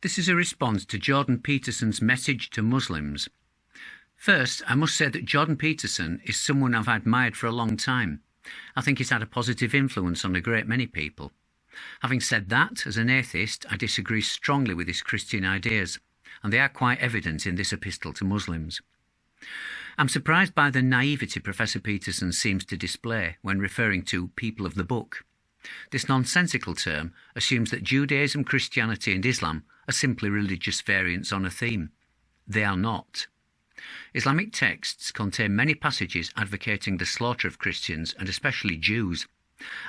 This is a response to Jordan Peterson's message to Muslims. First, I must say that Jordan Peterson is someone I've admired for a long time. I think he's had a positive influence on a great many people. Having said that, as an atheist, I disagree strongly with his Christian ideas, and they are quite evident in this epistle to Muslims. I'm surprised by the naivety Professor Peterson seems to display when referring to people of the book. This nonsensical term assumes that Judaism, Christianity and Islam are simply religious variants on a theme. They are not. Islamic texts contain many passages advocating the slaughter of Christians and especially Jews.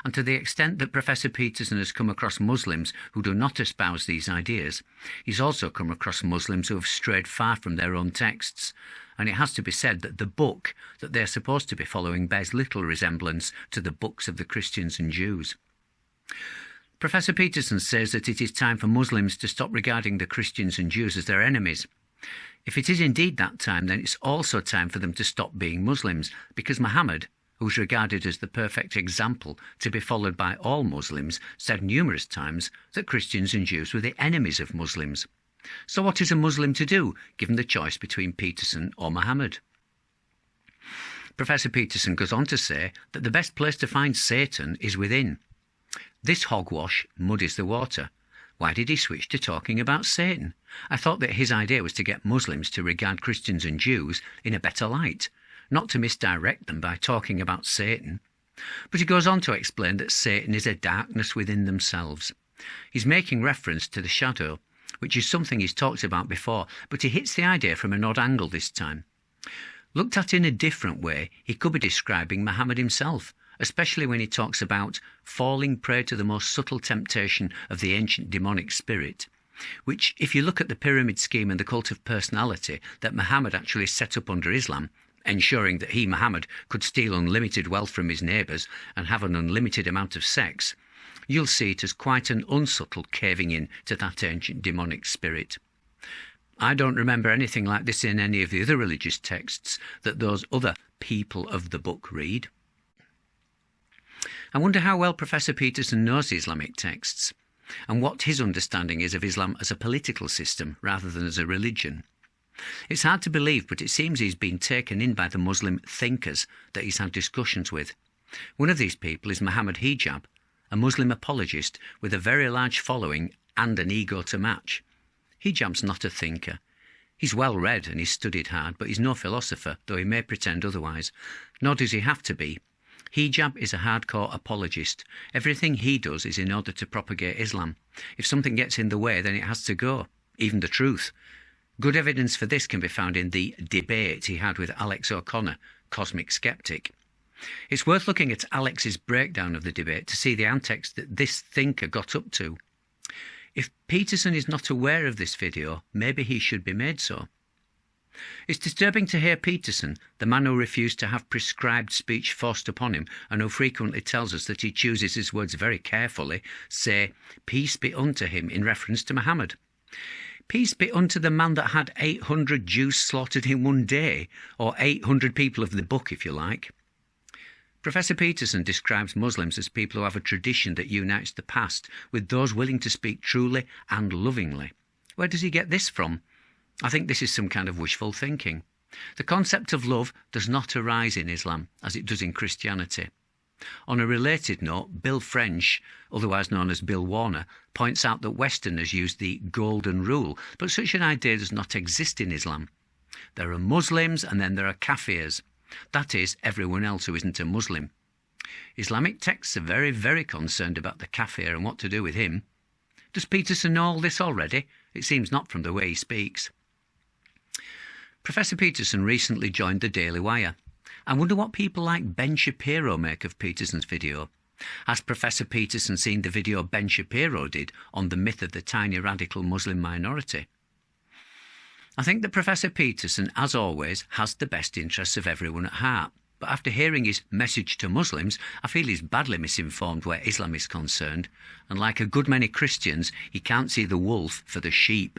And to the extent that Professor Peterson has come across Muslims who do not espouse these ideas, he's also come across Muslims who have strayed far from their own texts. And it has to be said that the book that they're supposed to be following bears little resemblance to the books of the Christians and Jews. Professor Peterson says that it is time for Muslims to stop regarding the Christians and Jews as their enemies. If it is indeed that time, then it's also time for them to stop being Muslims, because Muhammad, who's regarded as the perfect example to be followed by all Muslims, said numerous times that Christians and Jews were the enemies of Muslims. So what is a Muslim to do, given the choice between Peterson or Muhammad? Professor Peterson goes on to say that the best place to find Satan is within. This hogwash muddies the water. Why did he switch to talking about Satan? I thought that his idea was to get Muslims to regard Christians and Jews in a better light, not to misdirect them by talking about Satan. But he goes on to explain that Satan is a darkness within themselves. He's making reference to the shadow, which is something he's talked about before, but he hits the idea from an odd angle this time. Looked at in a different way, he could be describing Muhammad himself, especially when he talks about falling prey to the most subtle temptation of the ancient demonic spirit, which, if you look at the pyramid scheme and the cult of personality that Muhammad actually set up under Islam, ensuring that he, Muhammad, could steal unlimited wealth from his neighbours and have an unlimited amount of sex, you'll see it as quite an unsubtle caving in to that ancient demonic spirit. I don't remember anything like this in any of the other religious texts that those other people of the book read. I wonder how well Professor Peterson knows the Islamic texts, and what his understanding is of Islam as a political system rather than as a religion. It's hard to believe, but it seems he's been taken in by the Muslim thinkers that he's had discussions with. One of these people is Muhammad Hijab, a Muslim apologist with a very large following and an ego to match. Hijab's not a thinker. He's well read and he's studied hard, but he's no philosopher, though he may pretend otherwise. Nor does he have to be. Hijab is a hardcore apologist. Everything he does is in order to propagate Islam. If something gets in the way, then it has to go, even the truth. Good evidence for this can be found in the debate he had with Alex O'Connor, cosmic skeptic. It's worth looking at Alex's breakdown of the debate to see the antics that this thinker got up to. If Peterson is not aware of this video, maybe he should be made so. It's disturbing to hear Peterson, the man who refused to have prescribed speech forced upon him and who frequently tells us that he chooses his words very carefully, say, "Peace be unto him," in reference to Muhammad. Peace be unto the man that had 800 Jews slaughtered in one day, or 800 people of the book, if you like. Professor Peterson describes Muslims as people who have a tradition that unites the past with those willing to speak truly and lovingly. Where does he get this from? I think this is some kind of wishful thinking. The concept of love does not arise in Islam as it does in Christianity. On a related note, Bill French, otherwise known as Bill Warner, points out that Westerners use the golden rule, but such an idea does not exist in Islam. There are Muslims and then there are Kafirs. That is, everyone else who isn't a Muslim. Islamic texts are very, very concerned about the Kafir and what to do with him. Does Peterson know all this already? It seems not from the way he speaks. Professor Peterson recently joined the Daily Wire. I wonder what people like Ben Shapiro make of Peterson's video. Has Professor Peterson seen the video Ben Shapiro did on the myth of the tiny radical Muslim minority? I think that Professor Peterson, as always, has the best interests of everyone at heart. But after hearing his message to Muslims, I feel he's badly misinformed where Islam is concerned. And like a good many Christians, he can't see the wolf for the sheep.